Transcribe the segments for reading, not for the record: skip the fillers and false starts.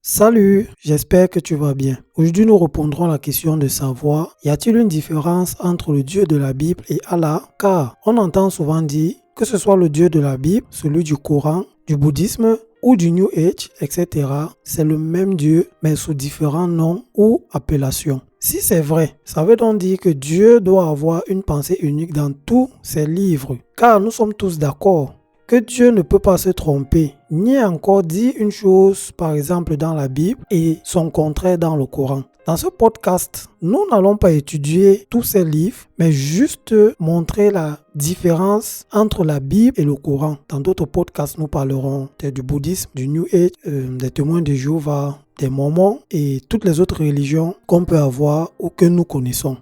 Salut, j'espère que tu vas bien. Aujourd'hui, nous répondrons à la question de savoir, y a-t-il une différence entre le Dieu de la Bible et Allah? Car on entend souvent dire que ce soit le Dieu de la Bible, celui du Coran, du bouddhisme ou du New Age, etc. C'est le même Dieu, mais sous différents noms ou appellations. Si c'est vrai, ça veut donc dire que Dieu doit avoir une pensée unique dans tous ses livres, car nous sommes tous d'accord que Dieu ne peut pas se tromper, ni encore dire une chose, par exemple dans la Bible, et son contraire dans le Coran. Dans ce podcast, nous n'allons pas étudier tous ces livres, mais juste montrer la différence entre la Bible et le Coran. Dans d'autres podcasts, nous parlerons du bouddhisme, du New Age, des témoins de Jéhovah, des Mormons et toutes les autres religions qu'on peut avoir ou que nous connaissons.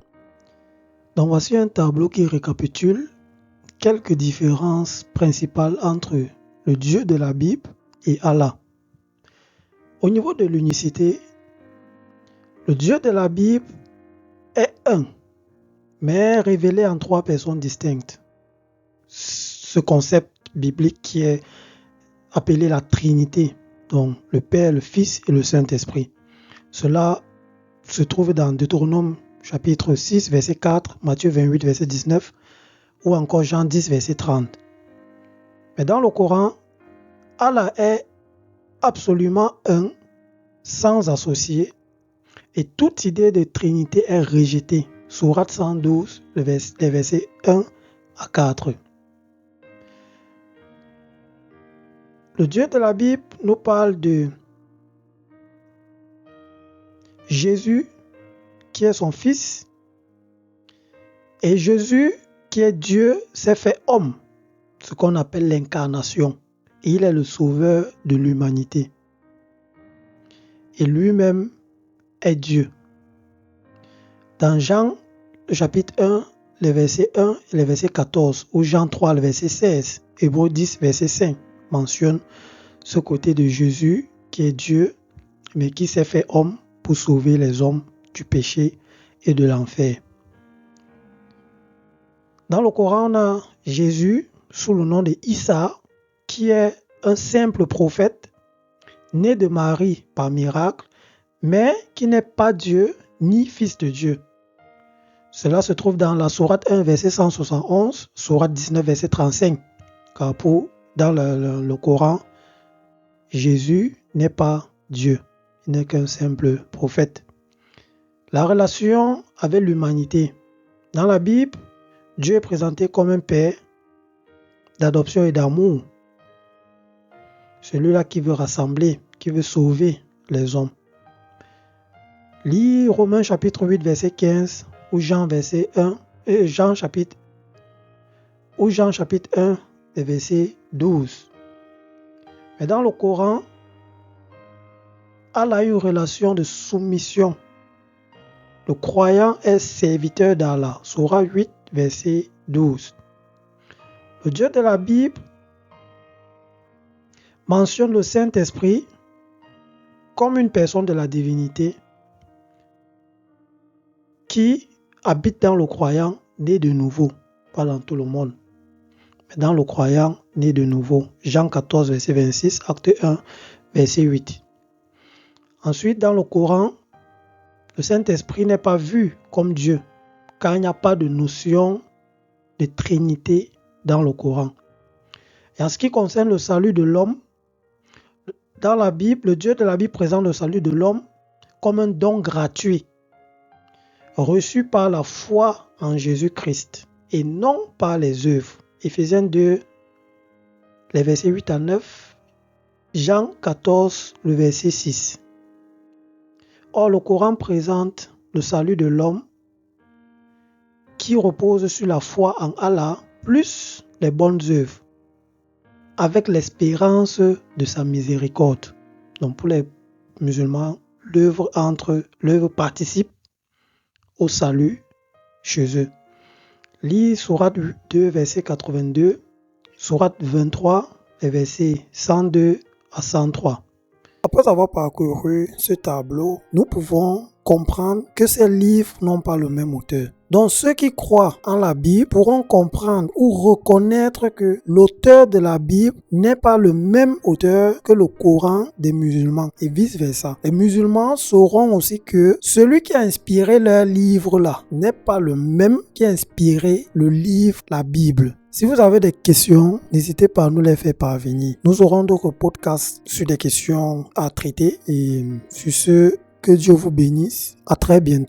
Donc voici un tableau qui récapitule quelques différences principales entre le Dieu de la Bible et Allah. Au niveau de l'unicité, le Dieu de la Bible est un, mais révélé en trois personnes distinctes. Ce concept biblique qui est appelé la Trinité, donc le Père, le Fils et le Saint-Esprit. Cela se trouve dans Deutéronome chapitre 6, verset 4, Matthieu 28, verset 19, ou encore Jean 10, verset 30. Mais dans le Coran, Allah est absolument un, sans associé, et toute idée de Trinité est rejetée. Sourate 112, les versets 1 à 4. Le Dieu de la Bible nous parle de Jésus, qui est son Fils, et Jésus, qui est Dieu, s'est fait homme, ce qu'on appelle l'incarnation. Et il est le sauveur de l'humanité. Et lui-même est Dieu. Dans Jean, le chapitre 1, les versets 1 et les versets 14, ou Jean 3, le verset 16, Hébreux 10, verset 5, mentionne ce côté de Jésus qui est Dieu, mais qui s'est fait homme pour sauver les hommes du péché et de l'enfer. Dans le Coran, on a Jésus sous le nom de Issa, qui est un simple prophète, né de Marie par miracle, mais qui n'est pas Dieu ni fils de Dieu. Cela se trouve dans la sourate 1, verset 171, sourate 19, verset 35. Car dans le Coran, Jésus n'est pas Dieu, il n'est qu'un simple prophète. La relation avec l'humanité. Dans la Bible, Dieu est présenté comme un père d'adoption et d'amour. Celui-là qui veut rassembler, qui veut sauver les hommes. Lis Romains chapitre 8, verset 15, ou Jean verset 1, et Jean chapitre 1, verset 12. Mais dans le Coran, Allah a une relation de soumission. Le croyant est serviteur d'Allah. Sourate 8, verset 12. Le Dieu de la Bible mentionne le Saint-Esprit comme une personne de la divinité qui habite dans le croyant né de nouveau, pas dans tout le monde, mais dans le croyant né de nouveau. Jean 14, verset 26, acte 1, verset 8. Ensuite, dans le Coran, le Saint-Esprit n'est pas vu comme Dieu, car il n'y a pas de notion de Trinité dans le Coran. Et en ce qui concerne le salut de l'homme, dans la Bible, le Dieu de la Bible présente le salut de l'homme comme un don gratuit, reçu par la foi en Jésus-Christ et non par les œuvres. Éphésiens 2, les versets 8 à 9, Jean 14, le verset 6. Or, le Coran présente le salut de l'homme qui repose sur la foi en Allah plus les bonnes œuvres, avec l'espérance de sa miséricorde. Donc pour les musulmans, l'œuvre participe au salut chez eux. Lis Sourate 2, verset 82, Sourate 23, les versets 102 à 103. Après avoir parcouru ce tableau, nous pouvons comprendre que ces livres n'ont pas le même auteur. Donc ceux qui croient en la Bible pourront comprendre ou reconnaître que l'auteur de la Bible n'est pas le même auteur que le Coran des musulmans et vice-versa. Les musulmans sauront aussi que celui qui a inspiré leur livre-là n'est pas le même qui a inspiré le livre, la Bible. Si vous avez des questions, n'hésitez pas à nous les faire parvenir. Nous aurons d'autres podcasts sur des questions à traiter et sur ce, que Dieu vous bénisse. À très bientôt.